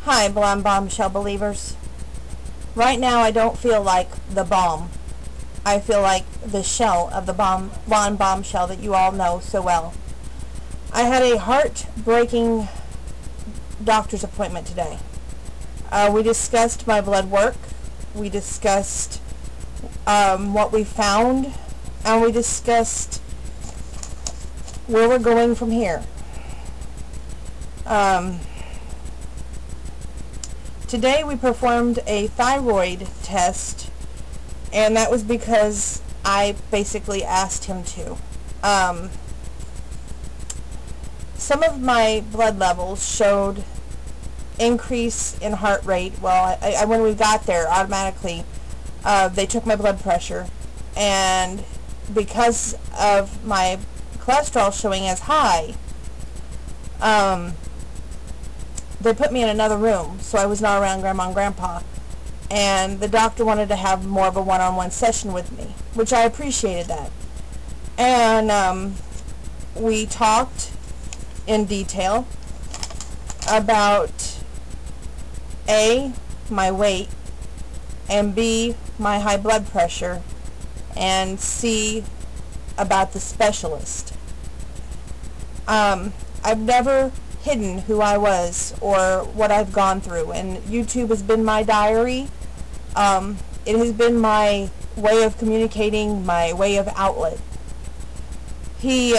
Hi, Blonde Bombshell believers. Right now I don't feel like the bomb. I feel like the shell of the blonde bombshell that you all know so well. I had a heartbreaking doctor's appointment today. We discussed my blood work. We discussed what we found. And we discussed where we're going from here. Today we performed a thyroid test, and that was because I basically asked him to. Some of my blood levels showed increase in heart rate. Well, when we got there, automatically they took my blood pressure, and because of my cholesterol showing as high, they put me in another room, so I was not around Grandma and Grandpa, and the doctor wanted to have more of a one-on-one session with me, which I appreciated that. And we talked in detail about A, my weight, and B, my high blood pressure, and C, about the specialist. I've never hidden who I was or what I've gone through, and YouTube has been my diary. It has been my way of communicating, my way of outlet. He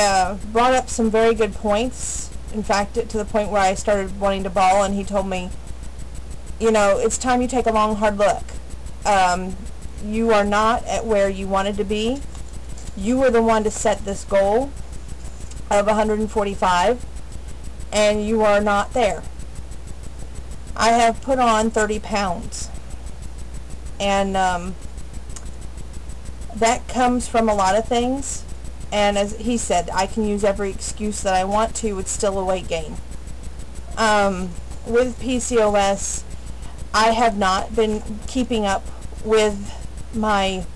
brought up some very good points, in fact to the point where I started wanting to bawl, and he told me, you know, it's time you take a long hard look. You are not at where you wanted to be. You were the one to set this goal of 145, and you are not there. I have put on 30 pounds, and that comes from a lot of things, and as he said, I can use every excuse that I want to. It's still a weight gain. With PCOS, I have not been keeping up with my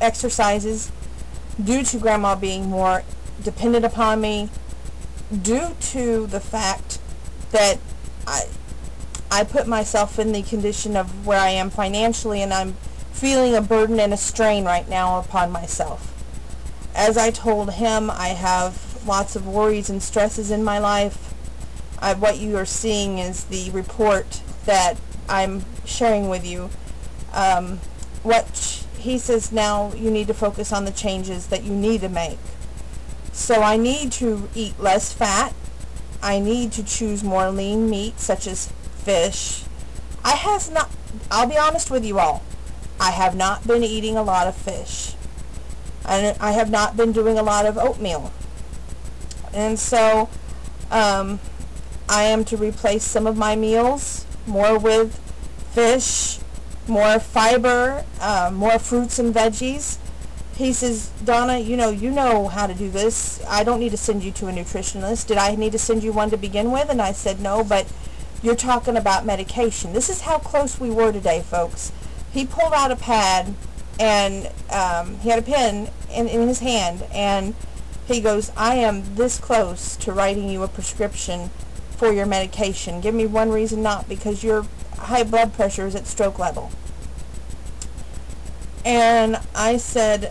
exercises due to Grandma being more dependent upon me, due to the fact that I put myself in the condition of where I am financially, and I'm feeling a burden and a strain right now upon myself. As I told him, I have lots of worries and stresses in my life. What you are seeing is the report that I'm sharing with you. What he says now, you need to focus on the changes that you need to make. So I need to eat less fat. I need to choose more lean meat, such as fish. I'll be honest with you all, I have not been eating a lot of fish. And I have not been doing a lot of oatmeal. And so I am to replace some of my meals more with fish, more fiber, more fruits and veggies. He says, Donna, you know how to do this. I don't need to send you to a nutritionist. Did I need to send you one to begin with? And I said, no, but you're talking about medication. This is how close we were today, folks. He pulled out a pad, and he had a pen in his hand, and he goes, I am this close to writing you a prescription for your medication. Give me one reason not, because your high blood pressure is at stroke level. And I said,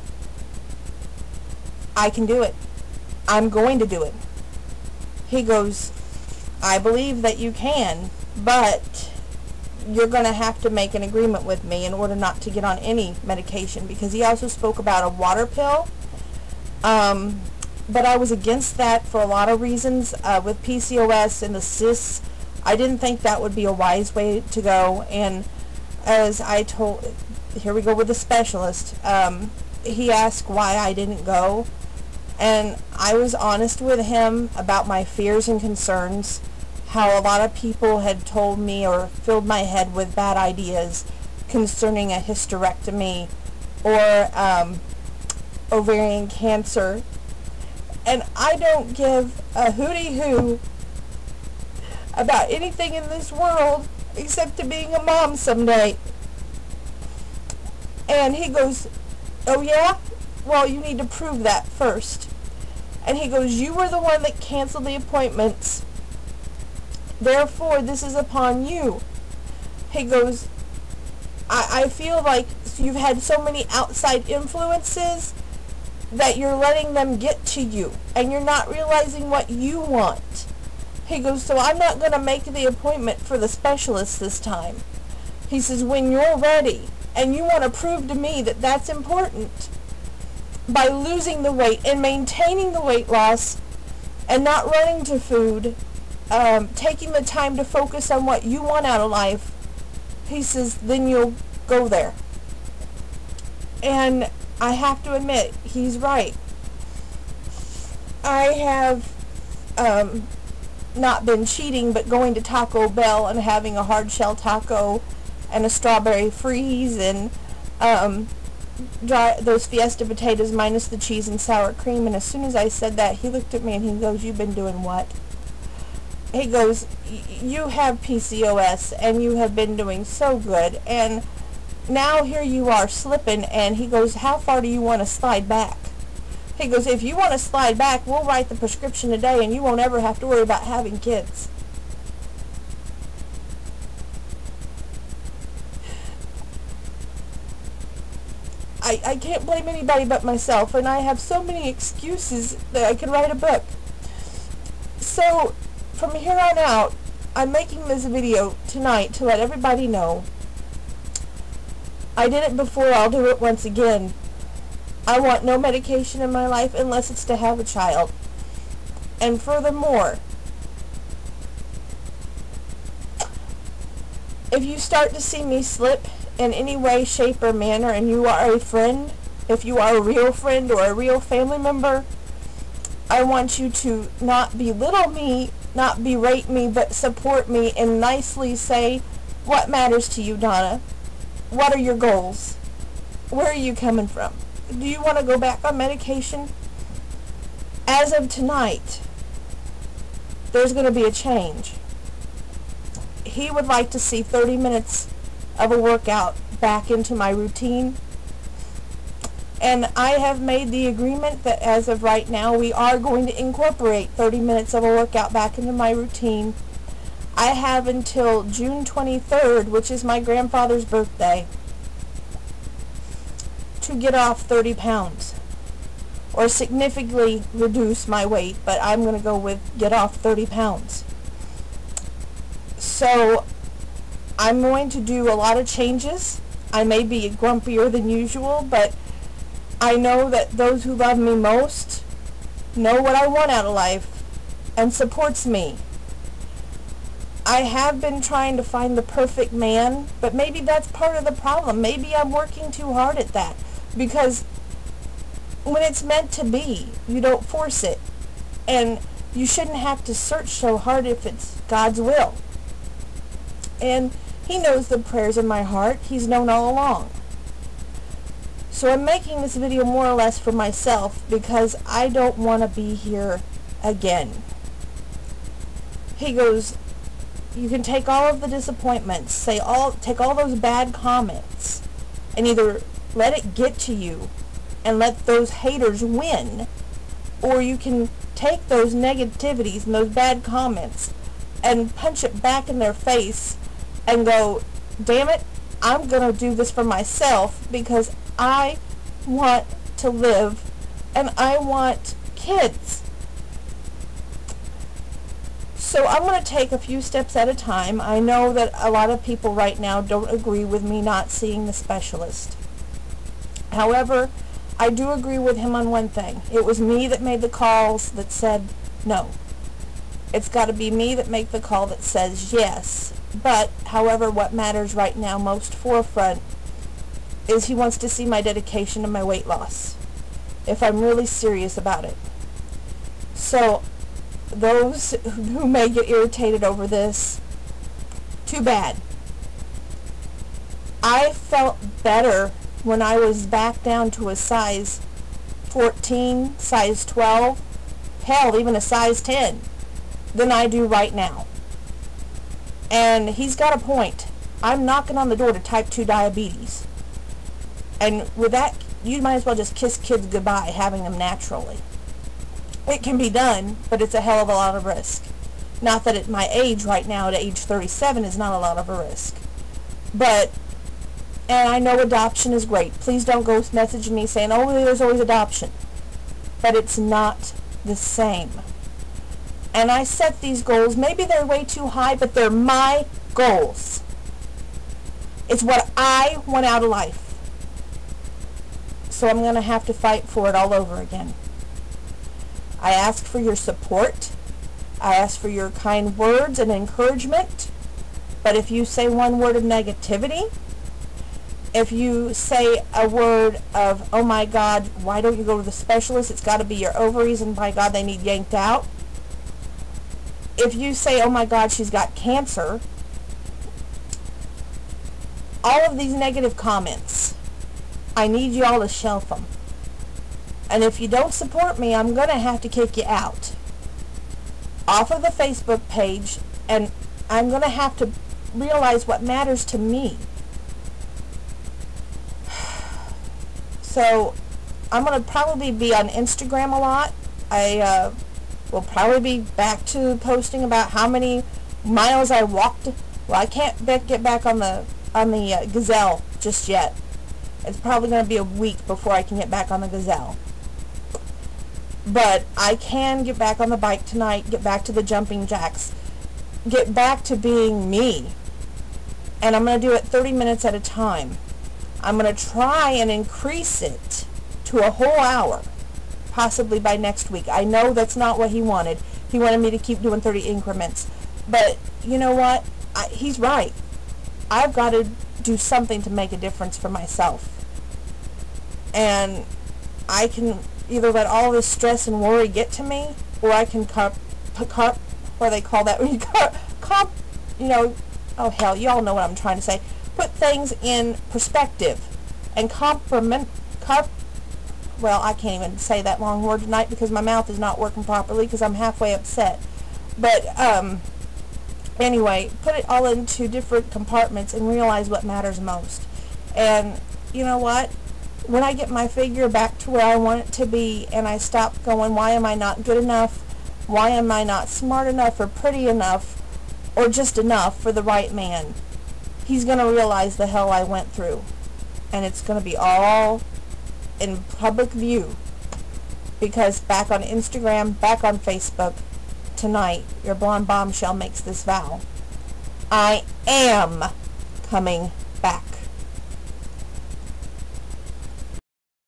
I can do it. I'm going to do it. He goes, I believe that you can, but you're going to have to make an agreement with me in order not to get on any medication, because he also spoke about a water pill. But I was against that for a lot of reasons. With PCOS and the cysts, I didn't think that would be a wise way to go. And as I told, here we go with the specialist. He asked why I didn't go, and I was honest with him about my fears and concerns, how a lot of people had told me or filled my head with bad ideas concerning a hysterectomy or ovarian cancer. And I don't give a hooty-hoo about anything in this world except to being a mom someday. And he goes, oh yeah? Well, you need to prove that first. And he goes, you were the one that canceled the appointments. Therefore, this is upon you. He goes, I feel like you've had so many outside influences that you're letting them get to you, and you're not realizing what you want. He goes, so I'm not going to make the appointment for the specialist this time. He says, when you're ready, and you want to prove to me that that's important, by losing the weight and maintaining the weight loss and not running to food, taking the time to focus on what you want out of life, he says, then you'll go there. And I have to admit, he's right. I have not been cheating, but going to Taco Bell and having a hard shell taco and a strawberry freeze and those Fiesta potatoes minus the cheese and sour cream. And as soon as I said that, he looked at me and he goes, you've been doing what? He goes, you have PCOS and you have been doing so good, and now here you are slipping. And he goes, how far do you want to slide back? He goes, if you want to slide back, we'll write the prescription today and you won't ever have to worry about having kids. I can't blame anybody but myself, and I have so many excuses that I could write a book. So, from here on out, I'm making this video tonight to let everybody know. I did it before, I'll do it once again. I want no medication in my life unless it's to have a child. And furthermore, if you start to see me slip in any way, shape, or manner, and you are a friend, if you are a real friend or a real family member, I want you to not belittle me, not berate me, but support me and nicely say, what matters to you, Donna? What are your goals? Where are you coming from? Do you want to go back on medication? As of tonight, there's going to be a change. He would like to see 30 minutes of a workout back into my routine. And I have made the agreement that as of right now, we are going to incorporate 30 minutes of a workout back into my routine. I have until June 23rd, which is my grandfather's birthday, to get off 30 pounds or significantly reduce my weight, but I'm going to go with get off 30 pounds. So I'm going to do a lot of changes. I may be grumpier than usual, but I know that those who love me most know what I want out of life and supports me. I have been trying to find the perfect man, but maybe that's part of the problem. Maybe I'm working too hard at that, because when it's meant to be, you don't force it. And you shouldn't have to search so hard if it's God's will. And He knows the prayers in my heart. He's known all along. So I'm making this video more or less for myself because I don't want to be here again. He goes, you can take all of the disappointments, take all those bad comments, and either let it get to you and let those haters win, or you can take those negativities and those bad comments and punch it back in their face and go, damn it, I'm going to do this for myself because I want to live and I want kids. So I'm going to take a few steps at a time. I know that a lot of people right now don't agree with me not seeing the specialist. However, I do agree with him on one thing. It was me that made the calls that said no. It's got to be me that make the call that says yes. But, however, what matters right now most forefront is he wants to see my dedication to my weight loss, if I'm really serious about it. So, those who may get irritated over this, too bad. I felt better when I was back down to a size 14, size 12, hell, even a size 10, than I do right now. And he's got a point. I'm knocking on the door to type 2 diabetes. And with that, you might as well just kiss kids goodbye, having them naturally. It can be done, but it's a hell of a lot of risk. Not that at my age right now, at age 37, is not a lot of a risk. But, and I know adoption is great. Please don't go messaging me saying, oh, there's always adoption. But it's not the same. And I set these goals. Maybe they're way too high, but they're my goals. It's what I want out of life. So I'm going to have to fight for it all over again. I ask for your support. I ask for your kind words and encouragement. But if you say one word of negativity, if you say a word of, oh my God, why don't you go to the specialist? It's got to be your ovaries, and by God, they need yanked out. If you say, oh my God, she's got cancer, all of these negative comments, I need you all to shelf them. And if you don't support me, I'm going to have to kick you out off of the Facebook page, and I'm going to have to realize what matters to me. So I'm going to probably be on Instagram a lot. I will probably be back to posting about how many miles I walked. Well, I can't get back on the Gazelle just yet. It's probably going to be a week before I can get back on the Gazelle. But I can get back on the bike tonight, get back to the jumping jacks, get back to being me. And I'm going to do it 30 minutes at a time. I'm going to try and increase it to a whole hour, possibly by next week. I know that's not what he wanted. He wanted me to keep doing 30 increments. But you know what? He's right. I've got to do something to make a difference for myself. And I can either let all this stress and worry get to me, or I can what do they call that? Oh hell, you all know what I'm trying to say. Put things in perspective and well, I can't even say that long word tonight because my mouth is not working properly because I'm halfway upset. But anyway, put it all into different compartments and realize what matters most. And you know what? When I get my figure back to where I want it to be, and I stop going, why am I not good enough? Why am I not smart enough or pretty enough or just enough for the right man? He's going to realize the hell I went through. And it's going to be all in public view. Because back on Instagram, back on Facebook, tonight, your blonde bombshell makes this vow. I am coming back.